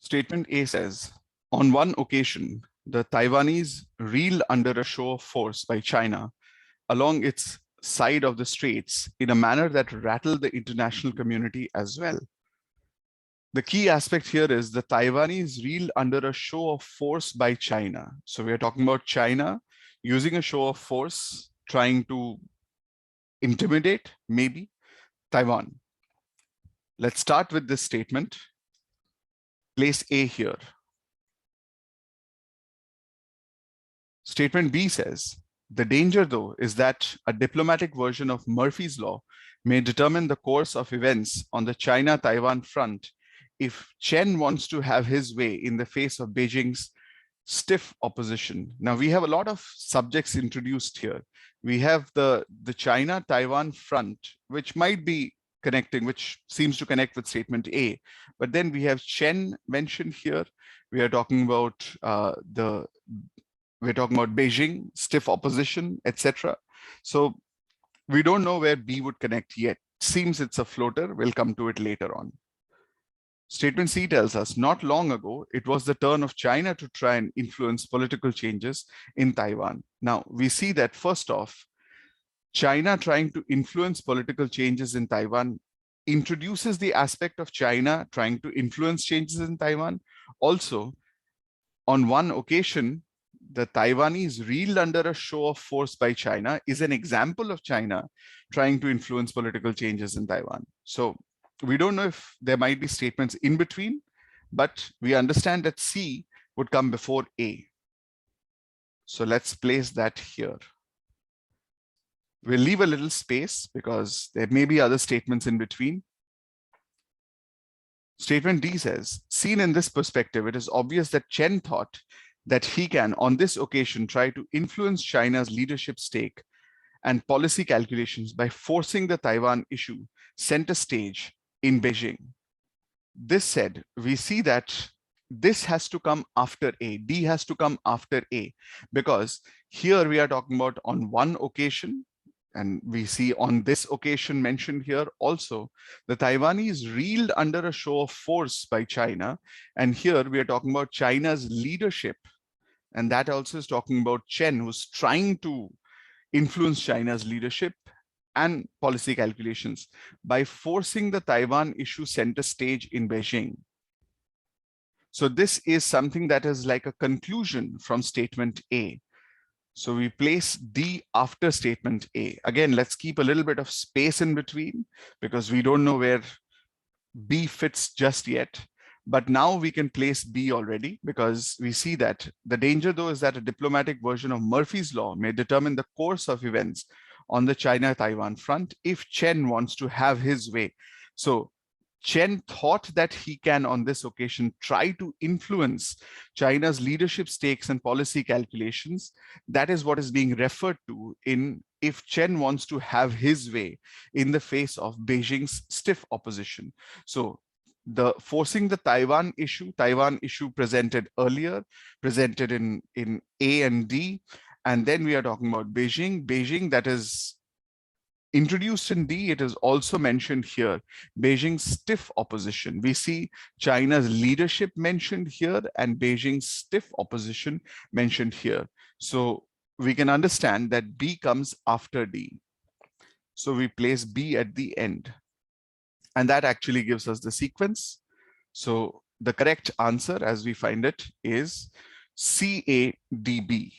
Statement A says, on one occasion, the Taiwanese reeled under a show of force by China along its side of the straits in a manner that rattled the international community as well. The key aspect here is the Taiwanese reeled under a show of force by China. So we are talking about China using a show of force, trying to intimidate, maybe, Taiwan. Let's start with this statement. Place A here. Statement B says, the danger, though, is that a diplomatic version of Murphy's Law may determine the course of events on the China-Taiwan front if Chen wants to have his way in the face of Beijing's stiff opposition. Now, we have a lot of subjects introduced here. We have the China-Taiwan front, which might be connecting, which seems to connect with statement A. But then we have Chen mentioned here. We are talking about we're talking about Beijing, stiff opposition, etc. So we don't know where B would connect yet. Seems it's a floater. We'll come to it later on. Statement C tells us, not long ago, it was the turn of China to try and influence political changes in Taiwan. Now, we see that first off, China trying to influence political changes in Taiwan introduces the aspect of China trying to influence changes in Taiwan. Also, on one occasion, the Taiwanese reeled under a show of force by China is an example of China trying to influence political changes in Taiwan. So we don't know if there might be statements in between, but we understand that C would come before A. So let's place that here. We'll leave a little space because there may be other statements in between. Statement D says, seen in this perspective, it is obvious that Chen thought that he can, on this occasion, try to influence China's leadership stake and policy calculations by forcing the Taiwan issue center stage in Beijing. This said, we see that this has to come after A. D has to come after A, because here we are talking about on one occasion, and we see on this occasion mentioned here also, the Taiwanese reeled under a show of force by China. And here we are talking about China's leadership. And that also is talking about Chen, who's trying to influence China's leadership and policy calculations by forcing the Taiwan issue center stage in Beijing. So this is something that is like a conclusion from statement A. So we place D after statement A. Again, let's keep a little bit of space in between because we don't know where B fits just yet. But now we can place B already because we see that the danger, though, is that a diplomatic version of Murphy's Law may determine the course of events on the China-Taiwan front if Chen wants to have his way. So Chen thought that he can, on this occasion, try to influence China's leadership stakes and policy calculations. That is what is being referred to in if Chen wants to have his way in the face of Beijing's stiff opposition. So the forcing the Taiwan issue presented earlier, presented in A and D, and then we are talking about Beijing that is introduced in D. It is also mentioned here, Beijing's stiff opposition. We see China's leadership mentioned here and Beijing's stiff opposition mentioned here. So we can understand that B comes after D. So we place B at the end. And that actually gives us the sequence. So the correct answer, as we find it, is CADB.